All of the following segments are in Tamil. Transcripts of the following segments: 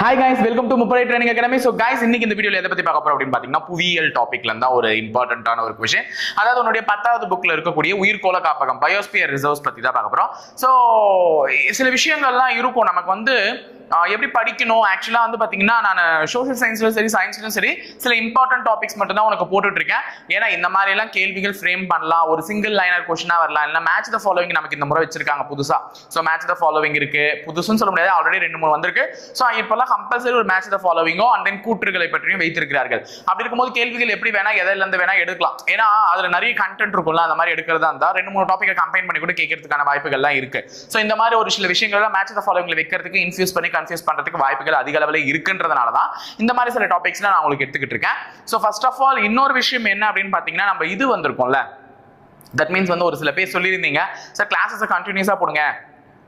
Hi guys, welcome to Mupalai Training Academy. So guys, இன்னைக்கு இந்த வீடியோல எதை பத்தி பார்க்க போறோம் அப்படினு பாத்தீங்கன்னா புவியியல் டாபிக்ல இருந்தா ஒரு இம்பார்ட்டன்ட்டான ஒரு क्वेश्चन. அதாவது உன்னுடைய 10வது புக்ல இருக்கக்கூடிய உயிர்கோள காப்பகம் பயோஸ்பியர் ரிசர்வ்ஸ் பத்தி தான் பார்க்க போறோம். சோ சில விஷயங்கள்லாம் இருக்கும் நமக்கு வந்து எப்படி படிக்கணும் ஆக்சுவலா வந்து பாத்தீங்கன்னா நான் சோஷியல் சயின்ஸ்லயும் சரி சயின்ஸ்லயும் சரி சில இம்பார்ட்டன்ட் டாபிக்ஸ் மட்டும் தான் உனக்கு போட்டுட்டு இருக்கேன். ஏன்னா இந்த மாதிரி எல்லாம் கேள்விகள் ஃப்ரேம் பண்ணலாம், ஒரு சிங்கிள் லைனர் கொஸ்டினா வரலாம், இல்ல மேட்ச் த ஃபாலோவிங் நமக்கு இந்த முறை வச்சிருக்காங்க புதுசா. ஸோ மேட்ச் த ஃபாலோவிங் இருக்கு, புதுசுன்னு சொல்ல முடியாது, ஆல்ரெடி 2-3 வந்திருக்கு. ஸோ இப்பெல்லாம் கம்பல்சரி ஒரு மேட்ச் த ஃபாலோவிங்கோ அண்ட் தென் கூற்றுகளை பற்றியும் வைத்திருக்கிறார்கள். அப்படி இருக்கும்போது கேள்விகள் எப்படி வேணா எதில இருந்து வேணா எடுக்கலாம். ஏன்னா அதுல நிறைய கண்டென்ட் இருக்கும்ல, அந்த மாதிரி எடுக்கிறதா இருந்தா 2-3 டாபிக்கை கம்பைன் பண்ணி கூட கேட்கறதுக்கான வாய்ப்புகள்லாம் இருக்கு. ஸோ இந்த மாதிரி ஒரு சில விஷயங்கள்லாம் மேட்ச் த ஃபாலோவிங்ல வைக்கிறதுக்கு இன்ஃபியூஸ் பண்ணி கன்ஃபியூஸ் பண்றதுக்கு வாய்ப்புகள் அதிக அளவில் இருக்குன்றதுனால தான் இந்த மாதிரி சில டாபிக்ஸ் நான் உங்களுக்கு எடுத்துக்கிட்டு இருக்கேன். ஸோ ஃபர்ஸ்ட் ஆஃப் ஆல் இன்னொரு விஷயம் என்ன அப்படின்னு பாத்தீங்கன்னா, நம்ம இது வந்திருக்கோம்ல, தட் மீன்ஸ் வந்து ஒரு சில பேர் சொல்லியிருந்தீங்க சார் கிளாஸஸை கண்டினியூஸா போடுங்க,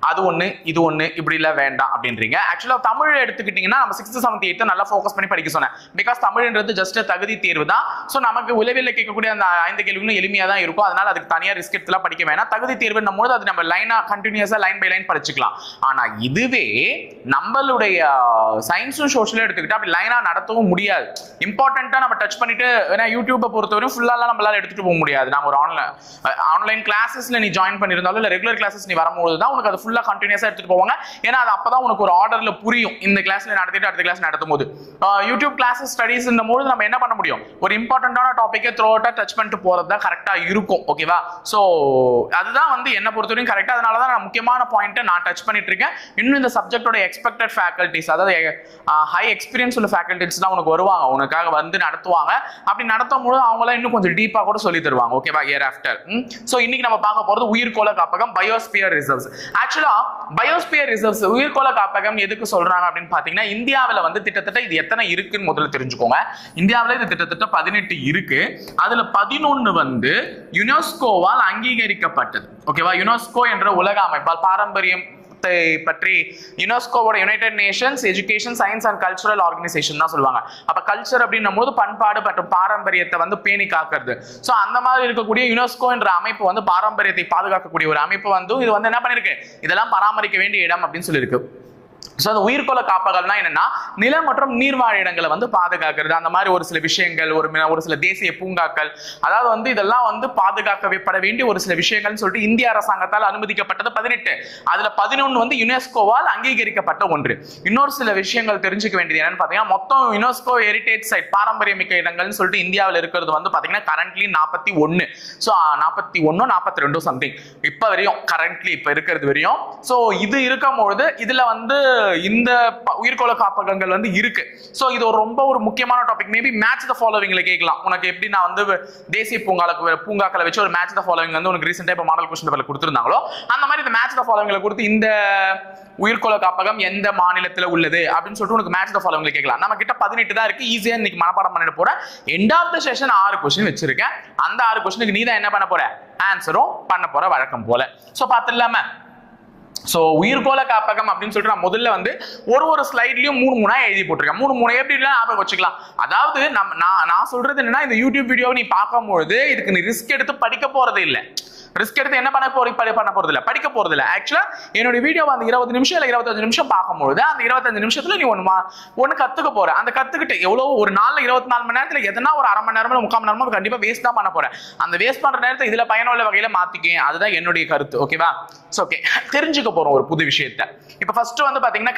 அது ஒண்ணு இது ஒண்ணு இப்படி இல்ல வேண்டாம் அப்படின்றீங்க. ஆக்சுவலா தமிழ் எடுத்துக்கிட்டீங்கன்னா நம்ம 6th 7th 8th நல்லா ஃபோக்கஸ் பண்ணி படிக்க சொன்னேன். பிகாஸ் தமிழ்ன்றது ஜஸ்ட் தகுதி தேர்வு தான். ஸோ நமக்கு உளவியல் கேட்கக்கூடிய அந்த 5 கேள்விகளும் எளிமையா தான் இருக்கும். அதனால அதுக்கு தனியா ரிஸ்க் எடுத்துலாம் படிக்க வேணாம். தகுதி தேர்வுன்னும் போது அது நம்ம லைனா கண்டினியூஸா லைன் பை லைன் படிச்சுக்கலாம். ஆனா இதுவே நம்மளுடைய சயின்ஸும் சோஷியலும் எடுத்துக்கிட்டா அப்படி லைனா நடத்தவும் முடியாது. இம்பார்ட்டன்ட்டா நம்ம டச் பண்ணிட்டு, ஏன்னா யூடியூப்பை பொறுத்தவரையும் ஃபுல்லாலாம் நம்மளால எடுத்துட்டு போக முடியாது. நம்ம ஒரு ஆன்லைன் கிளாஸஸ்ல நீ ஜாயின் பண்ணிருந்தாலும் இல்ல ரெகுலர் கிளாஸஸ் நீ வரும்போது தான் உனக்கு அது ஃபுல்லா கண்டினியூஸா எடுத்துட்டு போவாங்க. ஏன்னா அது அப்பதான் உனக்கு ஒரு ஆர்டர்ல புரியும். இந்த கிளாஸ்ல நடத்திட்டு அடுத்த கிளாஸ் நடத்தும் போது யூடியூப் கிளாஸஸ் ஸ்டடீஸ் போது நம்ம என்ன பண்ண முடியும், ஒரு இம்பார்ட்டன்டான டாபிக்கை த்ரூ அவுட்டா டச் பண்ணிட்டு போறது தான் கரெக்டா இருக்கும். ஓகேவா? சோ அதுதான் வந்து என்ன பொறுத்தவரைக்கும் கரெக்டா. அதனால தான் நான் முக்கியமான பாயிண்ட்டை நான் டச் பண்ணிட்டு இருக்கேன். இன்னும் இந்த சப்ஜெக்டோட எக்ஸ்பெக்டட் ஃபேக்கல்டிஸ், அதாவது ஹை எக்ஸ்பீரியன்ஸ் உள்ள ஃபேக்கல்டிஸ் தான் உனக்கு வருவாங்க, உனக்காக வந்து நடத்துவாங்க. அப்படி நடத்தும் போது அவங்களாம் இன்னும் கொஞ்சம் டீப்பா கூட சொல்லி தருவாங்க. ஓகேவா? Year after. சோ இன்னைக்கு நம்ம பார்க்க போறது உயிர்கோள காப்பகம் பயோஸ்பியர் ரிசர்வ்ஸ். ஆக்சுவலா பயோஸ்பியர் ரிசர்வ்ஸ் உயிர்கோள காப்பகம் எதுக்கு சொல்றாங்க அப்படின்னு பாத்தீங்கன்னா, இந்தியாவில் வந்து திட்டத்தட்ட இது எத்தனை இருக்குன்னு முதல்ல தெரிஞ்சுக்கோங்க. இந்தியாவில் இது திட்டத்தட்ட 18 இருக்கு. அதுல 11 வந்து யுனெஸ்கோவால் அங்கீகரிக்கப்பட்டது. ஓகேவா? யுனெஸ்கோ என்ற உலக அமைப்பால் பாரம்பரியம் பற்றி யுனெஸ்கோவோட United Nations Education Science and Cultural Organisation தான் சொல்லுவாங்க. அப்ப கல்ச்சர் அப்படின்னும் போது பண்பாடு மற்றும் பாரம்பரியத்தை வந்து பேணி காக்கிறது. சோ அந்த மாதிரி இருக்கக்கூடிய யுனெஸ்கோ என்ற அமைப்பு வந்து பாரம்பரியத்தை பாதுகாக்கக்கூடிய ஒரு அமைப்பு வந்து இது வந்து என்ன பண்ணிருக்கு, இதெல்லாம் பராமரிக்க வேண்டிய இடம் அப்படின்னு சொல்லியிருக்கு. ஸோ அந்த உயிர்கோள காப்பகம்னா என்னன்னா, நில மற்றும் நீர்வாழ் இடங்களை வந்து பாதுகாக்கிறது, அந்த மாதிரி ஒரு சில விஷயங்கள், ஒரு சில தேசிய பூங்காக்கள், அதாவது வந்து இதெல்லாம் வந்து பாதுகாக்கப்பட வேண்டிய ஒரு சில விஷயங்கள்னு சொல்லிட்டு இந்திய அரசாங்கத்தால் அனுமதிக்கப்பட்டது 18. அதுல 11 வந்து யுனெஸ்கோவால் அங்கீகரிக்கப்பட்ட ஒன்று. இன்னொரு சில விஷயங்கள் தெரிஞ்சுக்க வேண்டியது என்னன்னு பாத்தீங்கன்னா, மொத்தம் யுனெஸ்கோ ஹெரிடேஜ் சைட் பாரம்பரியமிக்க இடங்கள்னு சொல்லிட்டு இந்தியாவில் இருக்கிறது வந்து பாத்தீங்கன்னா கரண்ட்லி 41. ஸோ 41 42 சம்திங் இப்ப வரையும், கரண்ட்லி இப்ப இருக்கிறது வரையும். ஸோ இது இருக்கும்பொழுது இதுல வந்து இந்த உயிர்கோள காப்பகங்கள் வந்து இருக்கு. சோ இது ஒரு முக்கியமான டாபிக். மேபி மேட்ச் த ஃபாலோவிங்ல கேட்கலாம் உனக்கு. எப்படி நான் வந்து தேசிய பூங்காக்களை வச்சு ஒரு மேட்ச் த ஃபாலோவிங் வந்து உனக்கு ரீசெண்டா இப்ப மாடல் क्वेश्चन பேப்பர்ல கொடுத்திருந்தாங்களோ அந்த மாதிரி இந்த மேட்ச் த ஃபாலோவிங்ல கொடுத்து இந்த உயிர்கோள காப்பகம் எந்த மாநிலத்துல உள்ளது அப்படின்னு சொல்லிட்டு உனக்கு மேட்ச் த ஃபாலோவிங்ல கேட்கலாம். நம்ம கிட்ட 18 தான் இருக்கு. ஈஸியா இன்னைக்கு மனப்பாடம் பண்ணிட்டு போறேன். End of the session 6 question வச்சிருக்கேன். அந்த 6 क्वेश्चனுக்கு நீ தான் என்ன பண்ண போற, ஆன்சரும் பண்ண போற வழக்கம் போல. சோ பாத்துடலாமா? சோ உயிர்கோள காப்பகம் அப்படின்னு சொல்லிட்டு நான் முதல்ல வந்து ஒரு ஸ்லைட்லயும் 3 எழுதி போட்டிருக்கேன். 3 எப்படி ஞாபகம் வச்சுக்கலாம். அதாவது நான் சொல்றது என்னன்னா, இந்த யூடியூப் வீடியோவை நீ பார்க்கும்போது இதுக்கு நீ ரிஸ்க் எடுத்து படிக்க போறது இல்லை. ரிஸ்க் எடுத்து என்ன பண்ண போறது இல்ல, படிக்க போறது இல்ல. ஆக்சுவலா என்னோட வீடியோ அந்த 20 நிமிஷம் இல்ல 25 நிமிஷம் பார்க்கும்போது அந்த 25 நிமிஷத்துல நீ ஒண்ணு கத்துக்க போற. அந்த கத்துக்கிட்டு எவ்வளவு ஒரு நாள்ல 24 மணி நேரத்துல எதனா ஒரு அரை மணி நேரமோ 3/4 மணி நேரமோ கண்டிப்பா வேஸ்ட் தான் பண்ண போறேன். அந்த வேஸ்ட் பண்ற நேரத்தை இதுல பயனுள்ள வகையில மாத்திக்கேன். அதுதான் என்னுடைய கருத்து. ஓகேவா? ஓகே, தெரிஞ்சுக்க போறோம் ஒரு புது விஷயத்தை. இப்ப ஃபர்ஸ்ட் வந்து பாத்தீங்கன்னா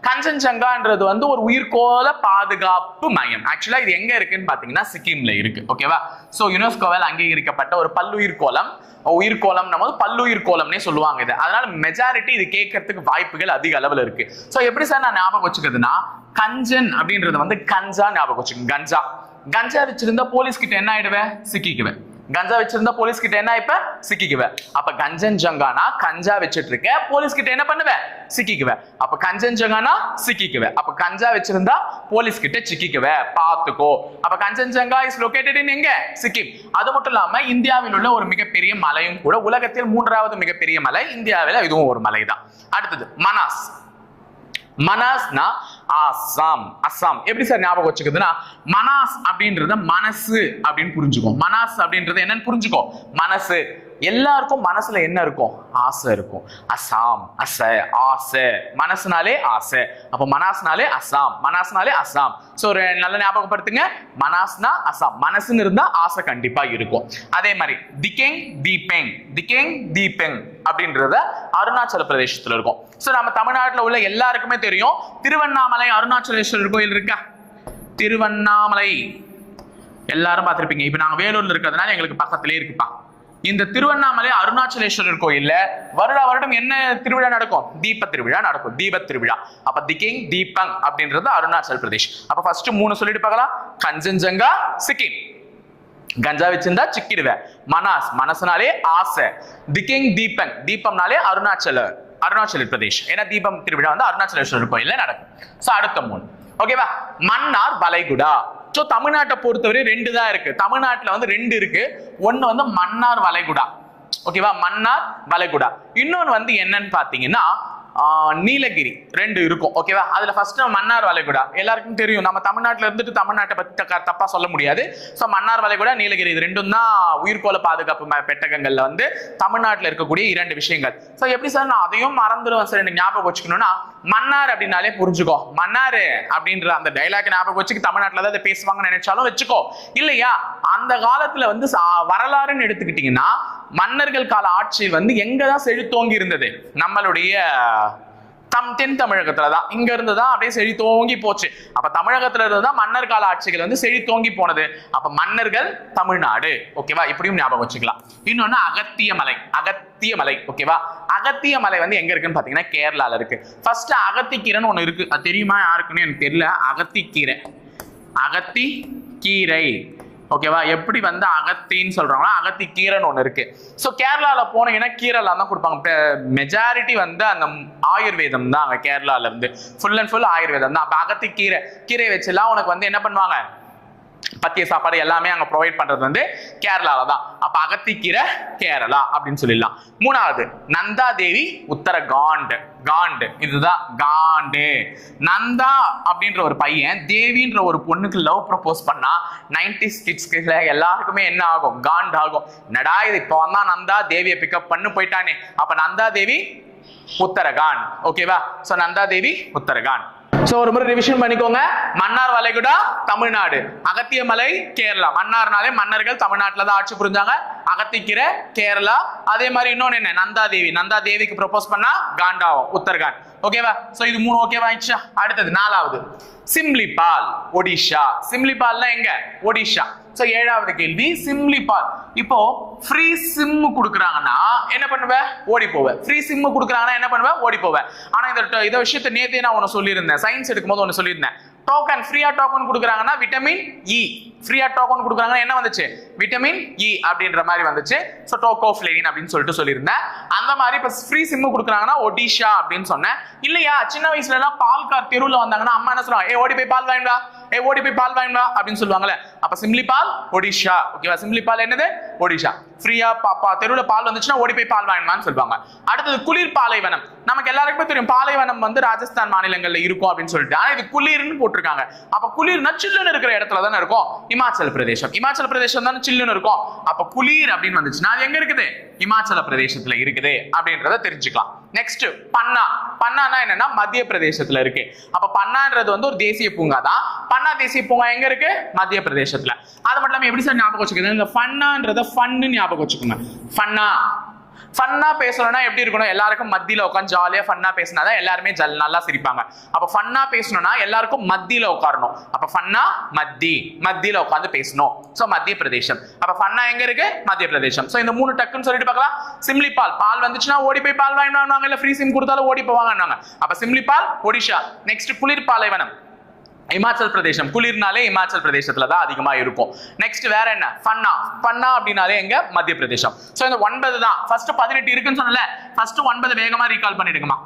கஞ்சன்ஜங்கான்றது வந்து ஒரு உயிர்கோள பாதுகாப்பு மையம். ஆக்சுவலா இது எங்க இருக்குன்னு பாத்தீங்கன்னா சிக்கிம்ல இருக்கு. ஓகேவா? சோ யுனெஸ்கோவால் அங்கீகரிக்கப்பட்ட ஒரு பல்லுயிர்கோளம். உயிர்கோளம் நம்ம பல்லுயிர்கோளம்னே சொல்லுவாங்க இது. அதனால மெஜாரிட்டி இது கேட்கறதுக்கு வாய்ப்புகள் அதிக அளவுல இருக்கு. சோ எப்படி சார் நான் ஞாபகம் வச்சுக்கிறதுனா, கஞ்சன் அப்படின்றது வந்து கஞ்சா ஞாபகம் வச்சுக்கோங்க. கஞ்சா வச்சிருந்தா போலீஸ் கிட்ட என்ன ஆயிடுவேன், சிக்கிக்குவேன். கஞ்சா வச்சிருந்தா போலீஸ் கிட்ட என்ன இப்ப சிக்கிக்குவேன். அப்ப கஞ்சன்ஜங்கானா கஞ்சா வச்சிட்டு இருக்க, போலீஸ் கிட்ட என்ன பண்ணுவேன், சிக்கிக்குவேன். அப்ப கஞ்சன்ஜங்கானா சிக்கிக்குவேன். அப்ப கஞ்சா வச்சிருந்தா போலீஸ் கிட்ட சிக்கிக்குவேன், பாத்துக்கோ. அப்ப கஞ்சன்ஜங்கா இஸ் லொகேட்டட் இன் எங்க, சிக்கிம். அது மட்டும் இல்லாம இந்தியாவில் உள்ள ஒரு மிகப்பெரிய மலையும் கூட, உலகத்தில் 3வது மிகப்பெரிய மலை இந்தியாவில் இதுவும் ஒரு மலை தான். அடுத்தது மனாஸ். மனாஸ்னா அஸ்ஸாம். எப்படி சார் ஞாபகம் வச்சுக்குதுன்னா, மனாஸ் அப்படின்றத மனசு அப்படின்னு புரிஞ்சுக்கோ. மனாஸ் அப்படின்றது என்னன்னு புரிஞ்சுக்கோ, மனசு. எல்லாருக்கும் மனசுல என்ன இருக்கும்? ஆசை இருக்கும். அசாம், அசை, ஆசை. மனசுனாலே ஆசை. அப்ப மனாஸ்னாலே அசாம், மனாஸ்னாலே அசாம். சோ ஒரு நல்ல ஞாபகப்படுத்துங்க, மனாஸ்னா அசாம். மனசுன்னு இருந்தா ஆசை கண்டிப்பா இருக்கும். அதே மாதிரி திகேங் தீபெங், திகேங் தீபெங் அப்படின்றத அருணாச்சல பிரதேசத்துல இருக்கும். சோ நம்ம தமிழ்நாட்டுல உள்ள எல்லாருக்குமே தெரியும், திருவண்ணாமலை அருணாச்சலேஸ்வரர் கோயில் இருக்கா? திருவண்ணாமலை எல்லாரும் பார்த்திருப்பீங்க. இப்ப நாங்க வேலூர்ல இருக்கிறதுனால எங்களுக்கு பக்கத்திலே இருக்குப்பா. இந்த திருவண்ணாமலை அருணாச்சலேஸ்வரர் கோயில்ல வருடம் என்ன திருவிழா நடக்கும்? தீப திருவிழா நடக்கும். தீப திருவிழா. அப்ப திகேங் தீபங் அப்படின்றது அருணாச்சல் பிரதேஷ். அப்ப ஃபர்ஸ்ட் 3 சொல்லிட்டு பார்க்கலாம். கஞ்சன்ஜங்கா, சிக்கிம். கஞ்சா வச்சிருந்தா சிக்கிடுவேன். மனாஸ், மனசுனாலே ஆசை. திகேங் தீபங், தீபம்னாலே அருணாச்சல பிரதேஷ். ஏன்னா தீபம் திருவிழா வந்து அருணாச்சலேஸ்வரர் கோயில்ல நடக்கும். சோ அடுத்த 3 ஓகேவா? மன்னார் வளைகுடா. சோ தமிழ்நாட்டை பொறுத்தவரை 2 தான் இருக்கு. தமிழ்நாட்டுல வந்து 2 இருக்கு. ஒன்னு வந்து மன்னார் வளைகுடா, ஓகேவா? மன்னார் வளைகுடா. இன்னொன்னு வந்து என்னன்னு பாத்தீங்கன்னா நீலகிரி. 2 இருக்கும், ஓகேவா? அதுல ஃபர்ஸ்ட் மன்னார் வளைகுடா எல்லாருக்கும் தெரியும். நம்ம தமிழ்நாட்டுல இருந்துட்டு தமிழ்நாட்டை பத்தி தப்பா சொல்ல முடியாது. சோ மன்னார் வளைகுடா, நீலகிரி இது 2ம் தான் உயிர்கோள பாதுகாப்பு பெட்டகங்கள்ல வந்து தமிழ்நாட்டுல இருக்கக்கூடிய 2 விஷயங்கள். சோ எப்படி சார் நான் அதையும் மறந்துடுவேன் சார், எனக்கு ஞாபகம் வச்சுக்கணும்னா மன்னார் அப்படின்னாலே புரிஞ்சுக்கோ. மன்னாரு அப்படின்ற அந்த டைலாக் ஞாபகம் வச்சுக்கு தமிழ்நாட்டுல தான் பேசுவாங்கன்னு நினைச்சாலும் வச்சுக்கோ. இல்லையா அந்த காலத்துல வந்து வரலாறுன்னு எடுத்துக்கிட்டீங்கன்னா மன்னர்கள் கால ஆட்சி வந்து எங்கதான் செழித்தோங்கி இருந்தது? நம்மளுடைய தென் தமிழகத்துலதான். இங்க இருந்துதான் அப்படியே செழித்தோங்கி போச்சு. அப்ப தமிழகத்துல இருந்துதான் மன்னர் கால ஆட்சிகள் வந்து செழித்தோங்கி போனது. அப்ப மன்னர்கள் தமிழ்நாடு, ஓகேவா? இப்படியும் ஞாபகம் வச்சுக்கலாம். இன்னொன்னு அகத்தியமலை. அகத்தியமலை, ஓகேவா? அகத்தியமலை வந்து எங்க இருக்குன்னு பாத்தீங்கன்னா கேரளால இருக்கு. ஃபர்ஸ்ட் அகத்திக்கீரைன்னு ஒண்ணு இருக்கு. அது தெரியுமா யாருக்குன்னு எனக்கு தெரியல. அகத்திக்கீரை, அகத்திக்கீரை, ஓகேவா? எப்படி வந்து அகத்தின்னு சொல்றாங்களா, அகத்திக்கீரைன்னு ஒண்ணு இருக்கு. சோ கேரளால போனீங்கன்னா கீரைலாம் தான் கொடுப்பாங்க. மெஜாரிட்டி வந்து அந்த ஆயுர்வேதம் தான் அங்க கேரளால இருந்து. ஃபுல் அண்ட் ஃபுல் ஆயுர்வேதம் தான். அப்ப அகத்திக்கீரை, கீரை வச்சுலாம் உனக்கு வந்து என்ன பண்ணுவாங்க? பத்திய சாப்பாடு எல்லாமே அங்க ப்ரொவைட் பண்றது வந்து கேரளால தான். அப்ப அகத்திக்கீரை கேரளா அப்படின்னு சொல்லிடலாம். 3வது நந்தா தேவி உத்தரகாண்ட். காண்டு, இதுதான் காண்டு. நந்தா அப்படின்ற ஒரு பையன் தேவின்ற ஒரு பொண்ணுக்கு லவ் ப்ரப்போஸ் பண்ணா 90s கிட்ஸ்க்கு எல்லாருக்குமே என்ன ஆகும்? காண்ட் ஆகும். நடா இது இப்போ வந்தா நந்தா தேவியை பிக்கப் பண்ணு போயிட்டானே. அப்ப நந்தா தேவி உத்தரகாண்ட், ஓகேவா? சோ நந்தா தேவி உத்தரகாண்ட். சோ ஒரு முறை ரிவிஷன் பண்ணிக்கோங்க. மன்னார் வளைகுடா தமிழ்நாடு, அகத்தியமலை கேரளா. மன்னார்னாலே மன்னர்கள் தமிழ்நாட்டுல தான் ஆட்சி புரிஞ்சாங்க. அகத்திக்கீரை கேரளா. அதே மாதிரி இன்னொன்னு என்ன? நந்தா தேவி. நந்தா தேவிக்கு ப்ரப்போஸ் பண்ணா காண்டாவும், உத்தரகாண்ட், ஓகேவா? சோ இது 3 ஓகேவா ஆயிடுச்சா? அடுத்தது 4வது சிம்லிபால், ஒடிஷா. சிம்லிபால்னா எங்க? ஒடிஷா. சோ 7வது கேள்வி சிம்லிபால். இப்போ ஃப்ரீ சிம் குடுக்குறாங்கன்னா என்ன பண்ணுவ? ஓடி போவ. ஃப்ரீ சிம் குடுக்குறாங்கன்னா என்ன பண்ணுவ? ஓடி போவ. ஆனா இந்த விஷயத்தை நேத்தே நான் ஒன்னு சொல்லியிருந்தேன். சயின்ஸ் எடுக்கும்போது ஒன்னு சொல்லியிருந்தேன். டோக்கன், ஃப்ரீயா டோக்கன் கொடுக்குறாங்கன்னா விட்டமின் இ. ஃப்ரீயா டோக்கன் கொடுக்குறாங்கன்னா என்ன வந்துச்சு? விட்டமின் இ அப்படின்ற மாதிரி வந்துச்சு. சோ டோகோஃப்ளேவின் அப்படின்னு சொல்லியிருந்தேன். அந்த மாதிரி இப்ப ஃப்ரீ சிம் கொடுக்குறாங்கன்னா ஒடிஷா அப்படின்னு சொன்னேன். இல்லையா சின்ன வயசுல எல்லாம் பால்கார் தெருவில் வந்தாங்கன்னா அம்மா என்ன சொல்லுவாங்க? ஓடி போய் பால் வாங்கிடா, ஓடி போய் பால் வாங்கிடா அப்படின்னு சொல்லுவாங்கல்ல. அப்ப சிம்லிபால் ஒடிஷா, ஓகேவா? சிம்லிபால் என்னது? ஒடிஷா. ஃப்ரீயா தெருவில் பால் வந்துச்சுன்னா ஓடி போய் பால் வாங்கினான்னு சொல்லுவாங்க. அடுத்தது குளிர் பாலைவனம். நமக்கு எல்லாருக்குமே தெரியும் பாலைவனம் வந்து ராஜஸ்தான் மாநிலங்கள்ல இருக்கும் அப்படின்னு சொல்லிட்டு. ஆனா இது குளிர்னு போட்டிருக்காங்க. அப்ப குளிர்னா சில்லுன்னு இருக்கிற இடத்துல தானே இருக்கும். இமாச்சல பிரதேசம். இமாச்சல பிரதேசம் தானே சில்லுன்னு இருக்கும். அப்ப குளிர் அப்படின்னு வந்துச்சுன்னா அது எங்க இருக்குது? இமாச்சல பிரதேசத்துல இருக்குது அப்படின்றத தெரிஞ்சுக்கலாம். நெக்ஸ்ட் பன்னா. பன்னானா என்னன்னா மத்திய பிரதேசத்துல இருக்கு. அப்ப பன்னான்றது வந்து ஒரு தேசிய பூங்கா தான். பன்னா தேசிய பூங்கா எங்க இருக்கு? மத்திய பிரதேசத்துல. அது மட்டும் இல்லாம எப்படி சார் ஞாபகம் வச்சுக்கிறது? இந்த ஃபன்னான்றத ஃபன்னு ஞாபகம் வச்சுக்கோங்க. ஃபன்னா ஃபன்னா பேசணும்னா எப்படி இருக்கணும்? எல்லாருக்கும் மத்தியில உட்காந்து ஜாலியா ஃபன்னா பேசினாதான் எல்லாருமே நல்லா சிரிப்பாங்க. அப்ப ஃபன்னா பேசணும்னா எல்லாருக்கும் மத்தியில உட்காரணும். அப்ப ஃபன்னா மத்தியில உட்காந்து பேசணும். சோ மத்திய பிரதேசம். அப்ப ஃபன்னா எங்க இருக்கு? மத்திய பிரதேசம். சோ இந்த 3 டக்குன்னு சொல்லிட்டு பார்க்கலாம். சிம்லிபால், பால் வந்துச்சுன்னா ஓடி போய் பால் வாங்கினாங்க. இல்ல ஃப்ரீ சிம் கொடுத்தாலும் ஓடி போவாங்க. அப்ப சிம்லிபால் ஒடிஷா. நெக்ஸ்ட் குளிர் பாலைவனம் இமாச்சல் பிரதேசம். குளிர்னாலே இமாச்சல் பிரதேசத்துல தான் அதிகமா இருக்கும். நெக்ஸ்ட் வேற என்ன? ஃபன்னா. ஃபன்னா அப்படினாலே எங்க? மத்திய பிரதேசம். சோ இந்த 9 தான். ஃபர்ஸ்ட் 18 இருக்குன்னு சொன்னல. ஃபர்ஸ்ட் 9 வேகமா ரீகால் பண்ணிடுங்கமா.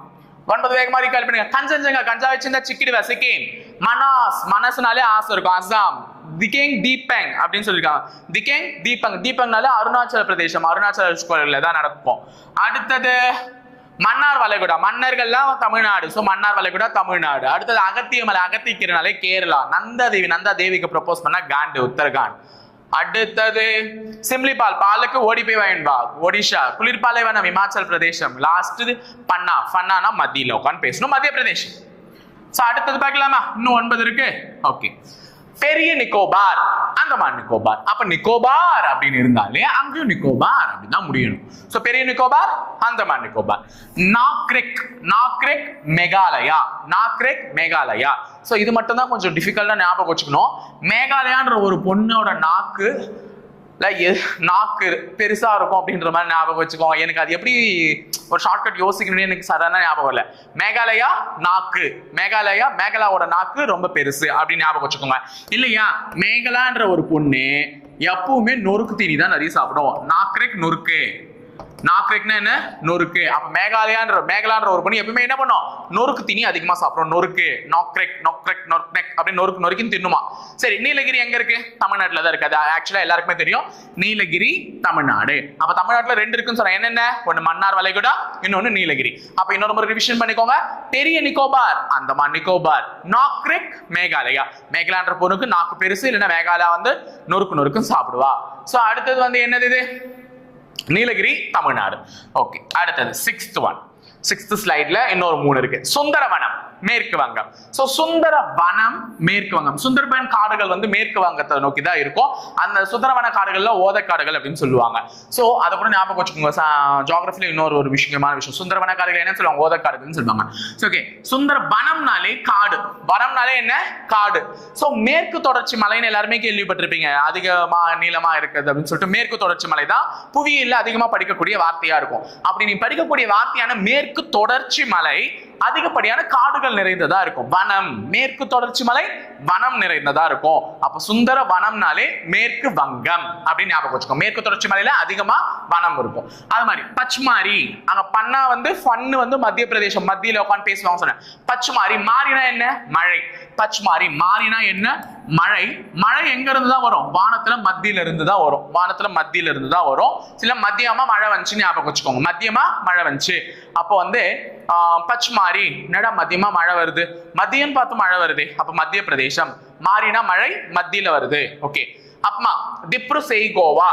9 வேகமா ரீகால் பண்ணுங்க. கஞ்சன்ஜங்கா, கஞ்சா வச்சிருந்தா சிக்கிடுவ. சிக்கிம். மனாஸ், மனசுனாலே ஆசை இருக்கும். அசாம். திகேங் தீபங் அப்படின்னு சொல்லிருக்காங்க. திகேங் தீபங். தீபங்னாலே அருணாச்சல பிரதேசம். அருணாச்சல தான் நடக்கும். அடுத்தது மன்னார் வளைகுடா. மன்னர்கள்லாம் தமிழ்நாடு. சோ மன்னார் வளைகுடா தமிழ்நாடு. அடுத்தது அகத்தியமலை. அகத்திக்கீரைனாலே கேரளா. நந்தா தேவி. நந்தா தேவிக்கு ப்ரப்போஸ் பண்ணா காண்டு, உத்தரகாண்ட். அடுத்தது சிம்லிபால், பாலுக்கு ஓடி போய் வாங்கிட்டு வா, ஒடிஷா. குளிர்பாலைவனம் இமாச்சல் பிரதேசம். லாஸ்ட் பன்னா, ஃபன்னானா மத்தியில உட்காந்து பேசணும், மத்திய பிரதேசம். சோ அடுத்தது பார்க்கலாமா? இன்னும் 9 இருக்கு. ஓகே, பெரிய நிக்கோபார், அந்தமான் நிக்கோபார். அப்ப நிக்கோபார் அப்படின்னு இருந்தாலே அங்கேயும் நிக்கோபார் அப்படின்னு தான் முடியணும். சோ பெரிய நிக்கோபார், அந்தமான் நிக்கோபார். நாக்ரெக், நாக்ரெக் மேகாலயா, நாக்ரெக் மேகாலயா. சோ இது மட்டும் தான் கொஞ்சம் டிஃபிகல்ட்டா ஞாபகம் வச்சுக்கணும். மேகாலயான்ற ஒரு பொண்ணோட நாக்கு பெருசா இருக்கும் அப்படின்ற மாதிரி ஞாபகம் வச்சுக்கோங்க. எனக்கு அது எப்படி ஒரு ஷார்ட்கட் யோசிக்கணும்னு எனக்கு சாதாரண ஞாபகம் இல்லை. மேகாலயா நாக்கு, மேகாலயா, மேகலாவோட நாக்கு ரொம்ப பெருசு அப்படின்னு ஞாபகம் வச்சுக்கோங்க. இல்லையா, மேகலான்ற ஒரு பொண்ணு எப்பவுமே நொறுக்கு தீனி தான் நிறைய சாப்பிடும். நாக்ரெக் நொறுக்கு, நாக்ரெக்னா என்ன? நொறுக்கு. அப்ப மேகலான்ற ஒரு பொண்ணு எப்பவுமே என்ன பண்ணும்? நொறுக்கு தீனி அதிகமா சாப்பிடும். நொறுக்கு, நாக்ரெக், நாக்ரெக், நொர்க்னெக் அப்படின்னு நொறுக்குன்னு தின்னுமா. சரி, நீலகிரி எங்க இருக்கு? தமிழ்நாட்டுல தான் இருக்கு. அது ஆக்சுவலா எல்லாருக்குமே தெரியும். நீலகிரி தமிழ்நாடு. அப்ப தமிழ்நாட்டுல 2 இருக்குன்னு சொன்னா என்னென்ன? ஒன்னு மன்னார் வளைகுடா, இன்னொன்னு நீலகிரி. அப்ப இன்னொரு முறை ரிவிஷன் பண்ணிக்கோங்க. பெரிய நிக்கோபார், அந்தமான் நிக்கோபார். நாக்ரெக் மேகாலயா, மேகலான்ற பொண்ணுக்கு நாக்கு பெருசு, இல்லைன்னா மேகாலயா நொறுக்குன்னு சாப்பிடுவா. சோ அடுத்தது என்னது? இது நீலகிரி தமிழ்நாடு. ஓகே, அடுத்தது 6th ஸ்லைட்ல இன்னொரு 3 இருக்கு. சுந்தரவனம் மேற்கு வங்கம். சோ சுந்தரவனம் மேற்கு வங்கம். சுந்தர்பன் காடுகள் மேற்கு வங்கத்தை நோக்கி தான் இருக்கும். அந்த சுந்தரவன காடுகள்ல ஓதக்காடுகள் அப்படின்னு சொல்லுவாங்க. சோ அதை கூட ஞாபகம் வச்சுக்கோங்க. ஜியோகிராஃபில இன்னொரு முக்கியமான விஷயம், சுந்தரவன காடுகள் என்ன சொல்லுவாங்க? ஓதக்காடுகள்னு சொல்லுவாங்க. ஓகே, சுந்தரவனம்னாலே காடு, வனம்னாலே என்ன? காடு. சோ மேற்கு தொடர்ச்சி மலைன்னு எல்லாருமே கேள்விப்பட்டிருப்பீங்க. அதிகமா நீளமா இருக்குது அப்படின்னு சொல்லிட்டு மேற்கு தொடர்ச்சி மலை தான் புவியியல்ல அதிகமா படிக்கக்கூடிய வார்த்தையா இருக்கும். அப்படி நீ படிக்கக்கூடிய வார்த்தையான மேற்கு தொடர்ச்சி மலை அதிகப்படியான காடுகள் நிறைந்ததா இருக்கும். வனம், மேற்கு தொடர்ச்சி மலை வனம் நிறைந்ததா இருக்கும். அப்ப சுந்தர வனம்னாலே மேற்கு வங்கம் அப்படின்னு ஞாபகம் வச்சுக்கோ. மேற்கு தொடர்ச்சி மலையில அதிகமா வனம் இருக்கும். அது மாதிரி பச்மாரி, அங்க பண்ணா ஃபன்னு மத்திய பிரதேசம், மத்தியில உட்காந்து பேசுவாங்க சொன்னேன். பச்மாரி, மாறினா என்ன? மழை. பச்மாரி, மாறினா என்ன? மழை. மழை எங்க இருந்து தான் வரும்? வானத்துல மத்தியில இருந்து தான் வரும். வானத்துல மத்தியில இருந்து தான் வரும். சில மத்தியமா மழை வந்துச்சு ஞாபகம் வச்சுக்கோங்க. மத்தியமா மழை வந்துச்சு. அப்போ பச்மாரி, என்னடா மத்தியமா மழை வருது, மதியம் பார்த்து மழை வருது, அப்ப மத்திய பிரதேசம். மாறினா மழை மத்தியில வருது. ஓகே, அப்பமா திப்ரு செய்கோவா,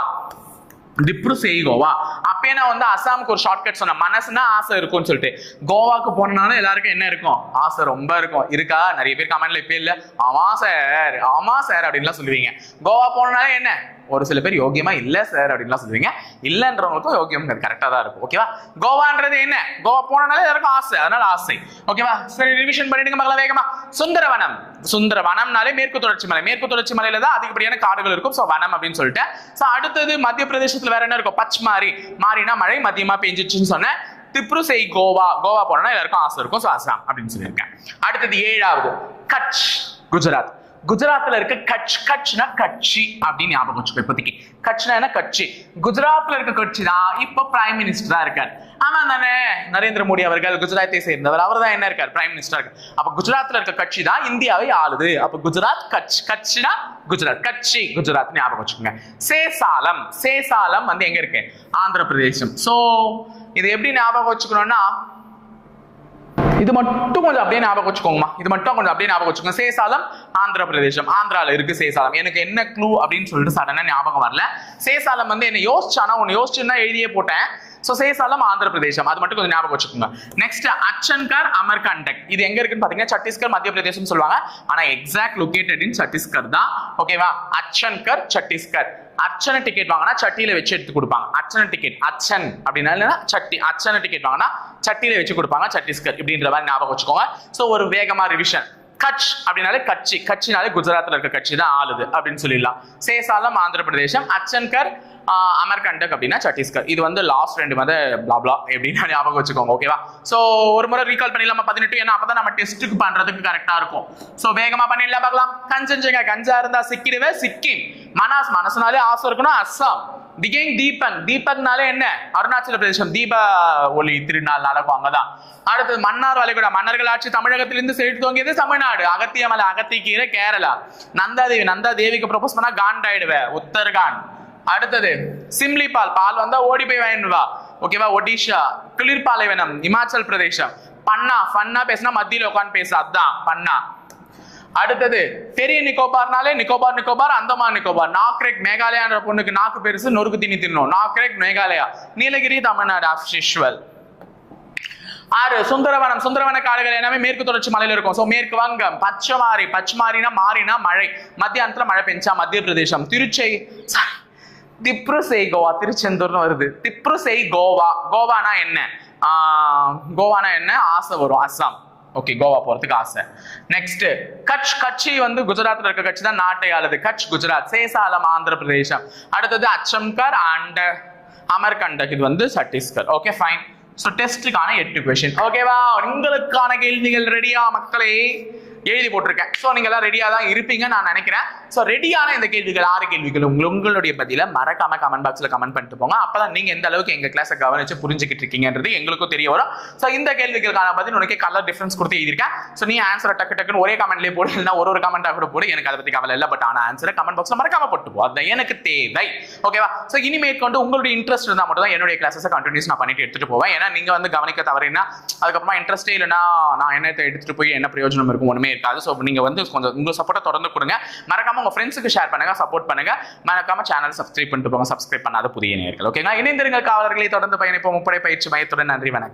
திப்ரு செய்கோவா. அப்பயே நான் அசாமுக்கு ஒரு ஷார்ட்கட் சொன்னேன். மனசுனா ஆசை இருக்கும்னு சொல்லிட்டு. கோவாக்கு போனாலும் எல்லாருக்கும் என்ன இருக்கும்? ஆசை ரொம்ப இருக்கும். இருக்கா? நிறைய பேர் கமெண்ட்ல இப்ப இல்ல, ஆமா சார், ஆமா சார் அப்படின்லாம் சொல்லுவீங்க. கோவா போனாலே என்ன? ஒரு சில பேர் யோகியமா இல்ல சார் அப்படின்லாம் சொல்லுவீங்க. இல்லன்றவங்களுக்கும் யோகியம் கரெக்டா தான் இருக்கும். ஓகேவா? கோவான்றது என்ன? கோவா போனாலே எல்லாருக்கும் ஆசை, அதனால ஆசை. ஓகேவா? சரி, ரிவிஷன் பண்ணிடுங்க மகளா வேகமா. சுந்தரவனம், சுந்தரவனம்னாலே மேற்கு தொடர்ச்சி மலை, மேற்கு தொடர்ச்சி மலையில தான் அதிகப்படியான காடுகள் இருக்கும். சோ வனம் அப்படின்னு சொல்லிட்டு. சோ அடுத்தது மத்திய பிரதேசத்துல வேற என்ன இருக்கும்? பச்மாரி, மாறினா மழை மதியமா பெஞ்சிச்சுன்னு சொன்னேன். திப்ரு செய் கோவா, கோவா போனா எல்லாருக்கும் ஆசை இருக்கும். சோ அசாம் அப்படின்னு சொல்லியிருக்கேன். அடுத்தது 7வது கட்ச், குஜராத். குஜராத்ல இருக்க கட்ச், கட்ச்னா கட்சி அப்படின்னு ஞாபகம் வச்சுக்கோ. இப்போதைக்கு கட்ச்னா என்ன? கட்சி. குஜராத்ல இருக்க கட்சி தான் இப்ப பிரைம் மினிஸ்டரா இருக்கார். ஆமா தானே? நரேந்திர மோடி அவர்கள் குஜராத்தை சேர்ந்தவர். அவர் தான் என்ன இருக்கார்? பிரைம் மினிஸ்டரா இருக்கார். அப்ப குஜராத்ல இருக்க கட்சி தான் இந்தியாவை ஆளுது. அப்ப குஜராத் கட்ச், கட்சினா குஜராத், கட்சி குஜராத் ஞாபகம் வச்சுக்கோங்க. சேசாலம், சேசாலம் எங்க இருக்கு? ஆந்திர பிரதேசம். சோ இது எப்படி ஞாபகம் வச்சுக்கணும்னா, இது மட்டும் கொஞ்சம் அப்படியே ஞாபகம் வச்சுக்கோங்கம்மா. இது மட்டும் கொஞ்சம் அப்படியே ஞாபகம் வச்சுக்கோங்க. சேசாலம் ஆந்திர பிரதேசம், ஆந்திரால இருக்கு சேசாலம். எனக்கு என்ன க்ளூ அப்படின்னு சொல்லிட்டு சடனா ஞாபகம் வரல. சேசாலம் என்ன யோசிச்சானா, ஒன்னு யோசிச்சுன்னா எழுதியே போட்டேன். சோ சேசாலம் ஆந்திர பிரதேசம், அது மட்டும் கொஞ்சம் ஞாபகம் வச்சுக்கோங்க. நெக்ஸ்ட் அச்சன்கர் அமர்கண்டக். இது எங்க இருக்குன்னு பாத்தீங்கன்னா சத்தீஸ்கர் மத்திய பிரதேசம் சொல்லுவாங்க. ஆனா எக்ஸாக்ட் லொகேட்டட் இன் சத்தீஸ்கர் தான். ஓகேவா? அச்சன்கர் சத்தீஸ்கர். அர்ச்சனை டிக்கெட் வாங்கினா சட்டியில வச்சு எடுத்து கொடுப்பாங்க. அர்ச்சனை டிக்கெட், அச்சன் அப்படின்னா சட்டி, அர்ச்சனை டிக்கெட் வாங்கினா சட்டியில வச்சு கொடுப்பாங்க சத்தீஸ்கர் இப்படின்ற மாதிரி ஞாபகம் வச்சுக்கோங்க. சோ ஒரு வேகமா ரிவிஷன். கட்ச் அப்படின்னாலே கட்சி, கட்சினாலே குஜராத்ல இருக்க கட்சி தான் ஆளுது அப்படின்னு சொல்லிடலாம். சேசாலம் ஆந்திர பிரதேசம், அச்சன்கர் அமர்கண்டக் அப்படின்னா சத்தீஸ்கர். இது லாஸ்ட் 2 பிளாப்லா எப்படின்னா ஞாபகம் வச்சுக்கோங்க. ஓகேவா? சோ ஒரு முறை ரீகால் பண்ணிடலாமா 18? ஏன்னா அப்பதான் நம்ம டெஸ்ட்டுக்கு பண்றதுக்கு கரெக்டா இருக்கும். சோ வேகமா பண்ணிடலாம் பார்க்கலாம். கஞ்சன்ஜங்கா, கஞ்சா இருந்தா சிக்கிடுவே, சிக்கிம். மனாஸ், மனசுனாலே ஆசை இருக்கணும், அஸ்ஸாம். திகேங், தீபக், தீபக்னாலே என்ன? அருணாச்சல பிரதேசம், தீப ஒளி திருநாள் நடக்கும் அங்கதான். அடுத்தது மன்னார் வளைகுடா, மன்னர்கள் ஆட்சி தமிழகத்திலிருந்து செழித்து தோங்கியது தமிழ்நாடு. அகத்திய மலை, அகத்திக்கீரை கேரளா. நந்தாதேவி, நந்தாதேவிக்கு ப்ரொபோஸ் பண்ணா காண்டாயிடுவேன், உத்தரகாண்ட். அடுத்தது சிம்லிபால், பால் வந்தா ஓடி போய் வாங்கிட்டு வா. ஓகேவா? ஒடிஷா. குளிர்பாலைவனம் இமாச்சல் பிரதேசம். பன்னா, ஃபன்னா பேசினா மத்தியில உட்காந்து பேச, அதான் பன்னா. அடுத்தது பெரிய நிக்கோபார்னாலே நிக்கோபார் நிக்கோபார் அந்தமான் நிக்கோபார். நாக்ரெக் மேகாலயான்ற பொண்ணுக்கு நாக்கு பெருசு, நொறுக்கு திணி தின்னும். நாக்ரெக் மேகாலயா. Nilgiri Tamil Nadu as usual. 6 சுந்தரவனம். சுந்தரவன காடுகள் எல்லாமே மேற்கு தொடர்ச்சி மலையில இருக்கும். சோ மேற்கு வங்கம். பச்சைமாரி. பச்சைமாரினா மாறினா மழை. மத்தியானத்துல மழை பெஞ்சா மத்திய பிரதேசம். திப்ருசெய் கோவா. திருச்செந்தூர்னு வருது. திப்ருசெய் கோவா. கோவானா என்ன? கோவானா என்ன? ஆசை வரும். அஸ்ஸாம். ஓகே, கோவா போறதுக்கு ஆசை. நெக்ஸ்ட் கட்ச். கட்சி வந்து குஜராத்ல இருக்க கட்சி தான் நாட்டை ஆளுது. கட்ச் குஜராத். சேசாலம் ஆந்திர பிரதேசம். அடுத்தது அச்சம்கர் அண்ட் அமர்கண்டக், இது வந்து சத்தீஸ்கர். Okay fine. ஸோ டெஸ்ட்டுக்கான 8 கொஸ்டின். ஓகேவா? உங்களுக்கான கேள்விகள் ரெடியா மக்களே? எழுதி போட்டிருக்கேன். ஸோ நீங்க எல்லாம் ரெடியா தான் இருப்பீங்க நான் நினைக்கிறேன். ஸோ ரெடியான இந்த கேள்விகள் 6 கேள்விகள் உங்களுடைய பதில மறக்காம கமெண்ட் பாக்ஸ்ல கமெண்ட் பண்ணிட்டு போங்க. அப்பதான் நீங்க எந்த அளவுக்கு எங்க கிளாஸை கவனிச்சு புரிஞ்சுக்கிட்டு இருக்கீங்கன்றது எங்களுக்கும் தெரிய வரும். ஸோ இந்த கேள்விகளுக்கான பதில் உனக்கு கலர் டிஃபரன்ஸ் கொடுத்து எழுதியிருக்கேன். ஸோ நீ ஆன்சரை டக்கு டக்குன்னு ஒரே கமெண்ட்லேயே போடு, இல்லைன்னா ஒரு கமெண்டா கூட போடு. எனக்கு அதை பத்தி கவலை இல்லை. பட் ஆனா ஆன்சரை கமெண்ட் பாக்ஸ்ல மறக்காம போட்டு போ. அதுதான் எனக்கு தேவை. ஓகேவா? ஸோ இனிமேல் கொண்டு உங்களுடைய இன்ட்ரெஸ்ட் இருந்தால் மட்டும் தான் என்னுடைய கிளாஸஸை கண்டினியூஸ் நான் பண்ணிட்டு எடுத்துட்டு போவேன். ஏன்னா நீங்க வந்து கவனிக்க தவறினா அதுக்கப்புறமா இன்ட்ரெஸ்டே இல்லைன்னா நான் என்னத்தை எடுத்துட்டு போய் என்ன பிரயோஜனம் இருக்கும்? ஒண்ணுமே இருக்காது. ஸோ நீங்க வந்து கொஞ்சம் உங்க சப்போர்ட்டை தொடர்ந்து கொடுங்க. மறக்காம உங்க ஃப்ரெண்ட்ஸுக்கு ஷேர் பண்ணுங்க, சப்போர்ட் பண்ணுங்க. மறக்காம சேனல் சப்ஸ்கிரைப் பண்ணிட்டு போங்க, சப்ஸ்கிரைப் பண்ணாத புதிய நேயர்கள். ஓகேங்களா? இணைந்திருங்க காவலர்களை. தொடர்ந்து பயணிப்போம் முப்படை பயிற்சி மையத்துடன். நன்றி, வணக்கம்.